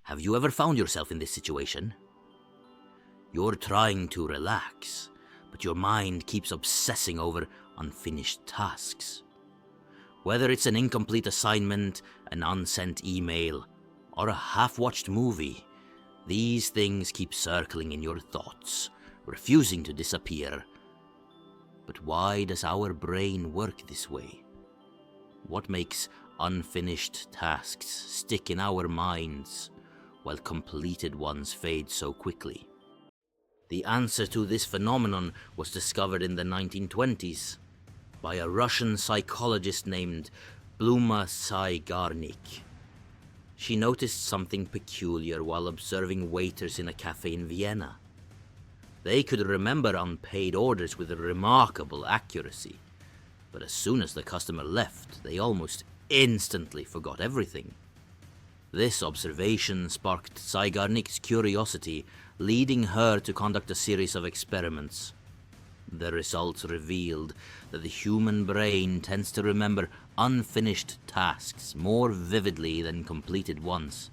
Have you ever found yourself in this situation? You're trying to relax, but your mind keeps obsessing over unfinished tasks. Whether it's an incomplete assignment, an unsent email, or a half-watched movie, these things keep circling in your thoughts, refusing to disappear. But why does our brain work this way? What makes unfinished tasks stick in our minds, while completed ones fade so quickly? The answer to this phenomenon was discovered in the 1920s by a Russian psychologist named Bluma Zeigarnik. She noticed something peculiar while observing waiters in a cafe in Vienna. They could remember unpaid orders with remarkable accuracy, but as soon as the customer left, they almost instantly forgot everything. This observation sparked Zeigarnik's curiosity, leading her to conduct a series of experiments. The results revealed that the human brain tends to remember unfinished tasks more vividly than completed ones,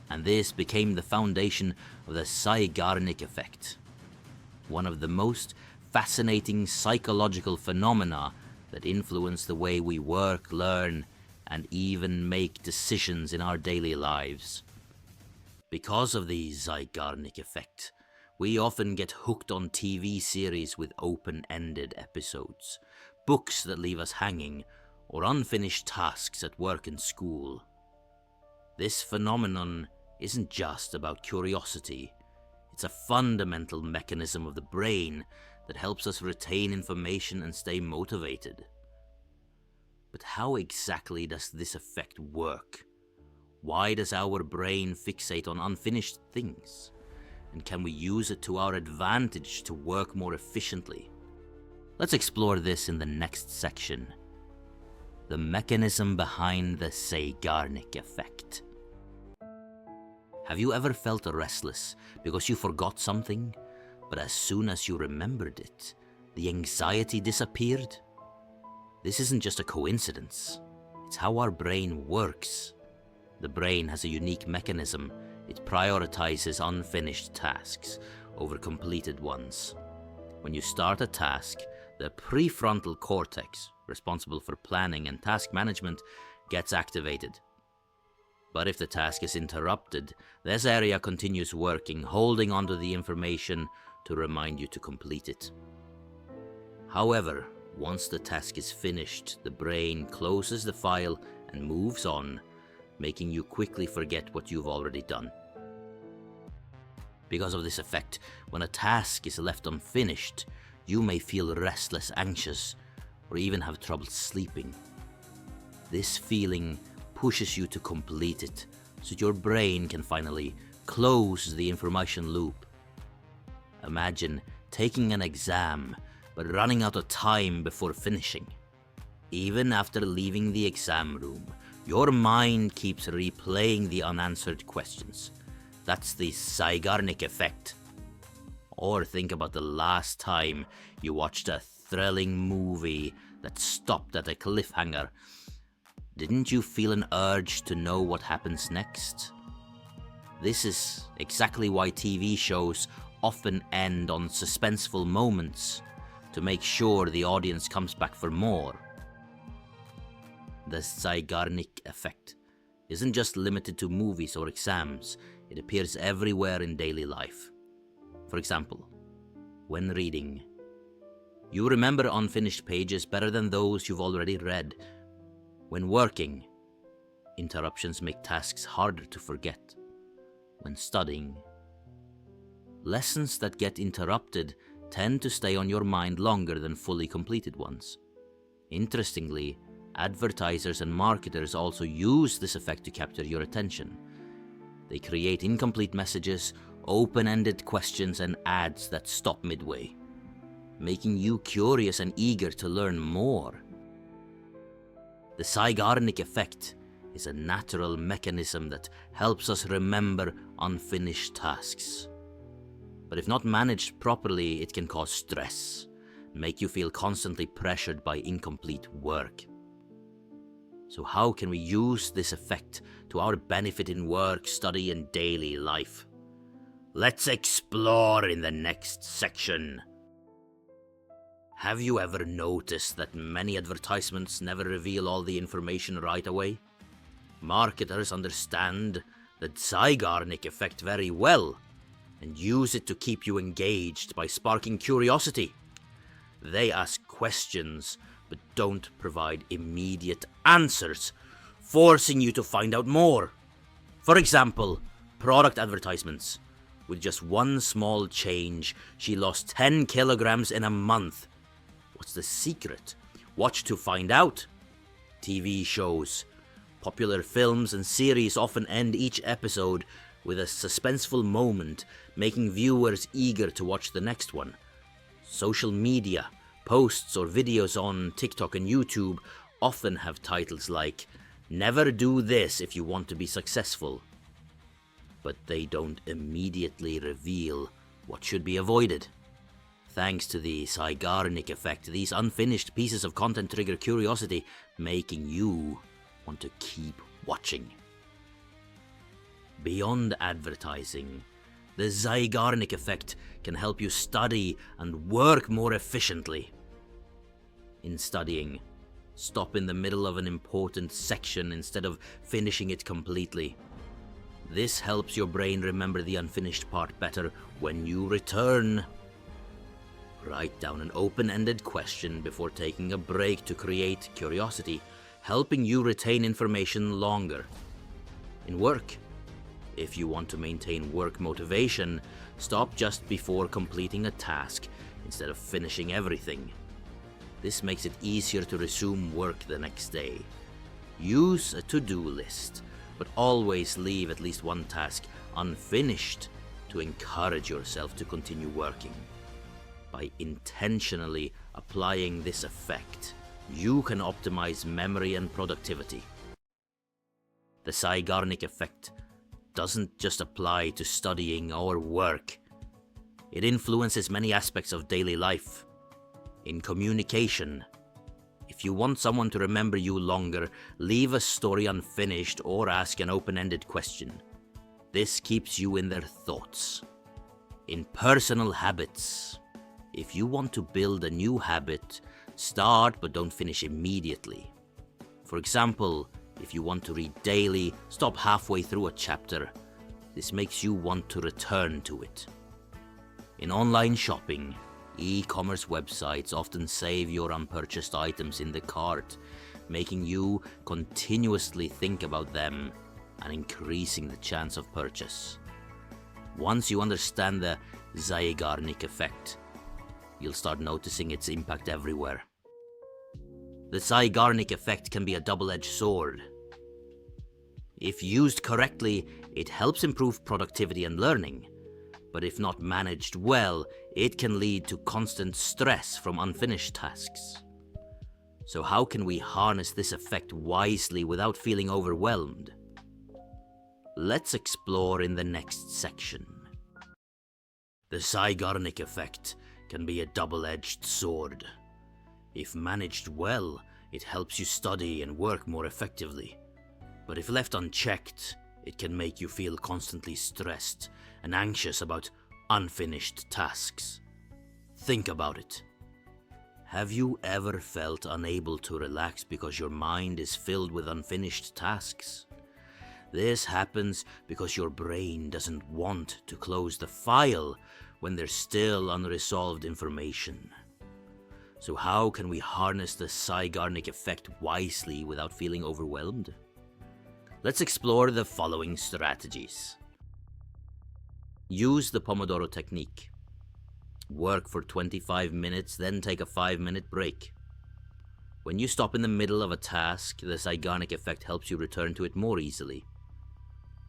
and this became the foundation of the Zeigarnik Effect, one of the most fascinating psychological phenomena that influence the way we work, learn, and even make decisions in our daily lives. Because of the Zeigarnik Effect, we often get hooked on TV series with open-ended episodes, books that leave us hanging, or unfinished tasks at work and school. This phenomenon isn't just about curiosity. It's a fundamental mechanism of the brain that helps us retain information and stay motivated. But how exactly does this effect work? Why does our brain fixate on unfinished things? And can we use it to our advantage to work more efficiently? Let's explore this in the next section. The mechanism behind the Zeigarnik Effect. Have you ever felt restless because you forgot something, but as soon as you remembered it, the anxiety disappeared? This isn't just a coincidence. It's how our brain works. The brain has a unique mechanism. It prioritizes unfinished tasks over completed ones. When you start a task, the prefrontal cortex, responsible for planning and task management, gets activated. But if the task is interrupted, this area continues working, holding onto the information to remind you to complete it. However, once the task is finished, the brain closes the file and moves on, making you quickly forget what you've already done. Because of this effect, when a task is left unfinished, you may feel restless, anxious, or even have trouble sleeping. This feeling pushes you to complete it, so your brain can finally close the information loop. Imagine taking an exam, but running out of time before finishing. Even after leaving the exam room, your mind keeps replaying the unanswered questions. That's the Zeigarnik Effect. Or think about the last time you watched a thrilling movie that stopped at a cliffhanger. Didn't you feel an urge to know what happens next? This is exactly why TV shows often end on suspenseful moments, to make sure the audience comes back for more. The Zeigarnik Effect isn't just limited to movies or exams. It appears everywhere in daily life. For example, when reading, you remember unfinished pages better than those you've already read. When working, interruptions make tasks harder to forget. When studying, lessons that get interrupted tend to stay on your mind longer than fully completed ones. Interestingly, advertisers and marketers also use this effect to capture your attention. They create incomplete messages, open-ended questions, and ads that stop midway, making you curious and eager to learn more. The Zeigarnik Effect is a natural mechanism that helps us remember unfinished tasks. But if not managed properly, it can cause stress, make you feel constantly pressured by incomplete work. So how can we use this effect to our benefit in work, study, and daily life? Let's explore in the next section. Have you ever noticed that many advertisements never reveal all the information right away? Marketers understand the Zeigarnik Effect very well and use it to keep you engaged by sparking curiosity. They ask questions but don't provide immediate answers, forcing you to find out more. For example, product advertisements. With just one small change, she lost 10 kilograms in a month. What's the secret? Watch to find out. TV shows. Popular films and series often end each episode with a suspenseful moment, making viewers eager to watch the next one. Social media, posts or videos on TikTok and YouTube often have titles like, "Never do this if you want to be successful." But they don't immediately reveal what should be avoided. Thanks to the Zeigarnik Effect, these unfinished pieces of content trigger curiosity, making you want to keep watching. Beyond advertising, the Zeigarnik Effect can help you study and work more efficiently. In studying, stop in the middle of an important section instead of finishing it completely. This helps your brain remember the unfinished part better when you return. Write down an open-ended question before taking a break to create curiosity, helping you retain information longer. In work, if you want to maintain work motivation, stop just before completing a task instead of finishing everything. This makes it easier to resume work the next day. Use a to-do list, but always leave at least one task unfinished to encourage yourself to continue working. By intentionally applying this effect, you can optimize memory and productivity. The Zeigarnik Effect doesn't just apply to studying or work. It influences many aspects of daily life. In communication, if you want someone to remember you longer, leave a story unfinished or ask an open-ended question. This keeps you in their thoughts. In personal habits, if you want to build a new habit, start but don't finish immediately. For example, if you want to read daily, stop halfway through a chapter. This makes you want to return to it. In online shopping, e-commerce websites often save your unpurchased items in the cart, making you continuously think about them and increasing the chance of purchase. Once you understand the Zeigarnik Effect, you'll start noticing its impact everywhere. The Zeigarnik Effect can be a double-edged sword. If used correctly, it helps improve productivity and learning. But if not managed well, it can lead to constant stress from unfinished tasks. So how can we harness this effect wisely without feeling overwhelmed? Let's explore in the next section. The Zeigarnik Effect can be a double-edged sword. If managed well, it helps you study and work more effectively. But if left unchecked, it can make you feel constantly stressed and anxious about unfinished tasks. Think about it. Have you ever felt unable to relax because your mind is filled with unfinished tasks? This happens because your brain doesn't want to close the file when there's still unresolved information. So how can we harness the Zeigarnik Effect wisely without feeling overwhelmed? Let's explore the following strategies. Use the Pomodoro technique. Work for 25 minutes, then take a 5-minute break. When you stop in the middle of a task, the Zeigarnik Effect helps you return to it more easily.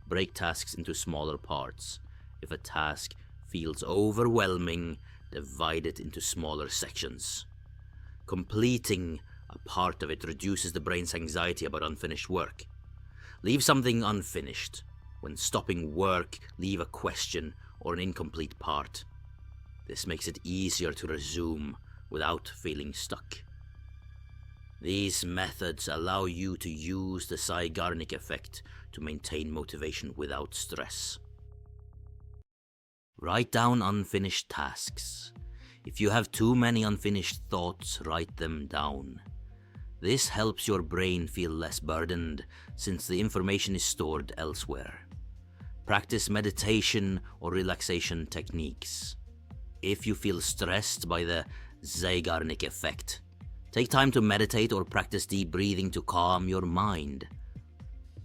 Break tasks into smaller parts. If a task feels overwhelming, divide it into smaller sections. Completing a part of it reduces the brain's anxiety about unfinished work. Leave something unfinished. When stopping work, leave a question or an incomplete part. This makes it easier to resume without feeling stuck. These methods allow you to use the Zeigarnik Effect to maintain motivation without stress. Write down unfinished tasks. If you have too many unfinished thoughts, write them down. This helps your brain feel less burdened, since the information is stored elsewhere. Practice meditation or relaxation techniques. If you feel stressed by the Zeigarnik Effect, take time to meditate or practice deep breathing to calm your mind.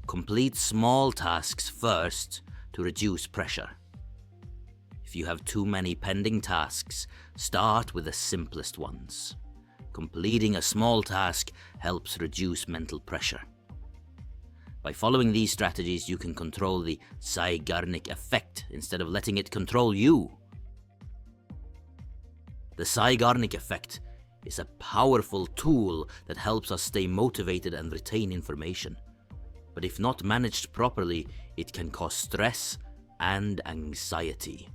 Complete small tasks first to reduce pressure. If you have too many pending tasks, start with the simplest ones. Completing a small task helps reduce mental pressure. By following these strategies, you can control the Zeigarnik Effect instead of letting it control you. The Zeigarnik Effect is a powerful tool that helps us stay motivated and retain information. But if not managed properly, it can cause stress and anxiety.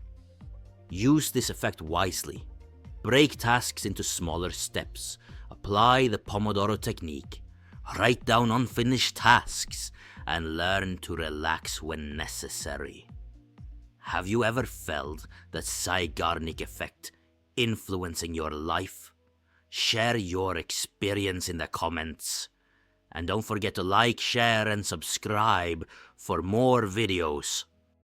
Use this effect wisely. Break tasks into smaller steps. Apply the Pomodoro technique. Write down unfinished tasks and learn to relax when necessary. Have you ever felt the Zeigarnik Effect influencing your life? Share your experience in the comments. And don't forget to like, share, and subscribe for more videos.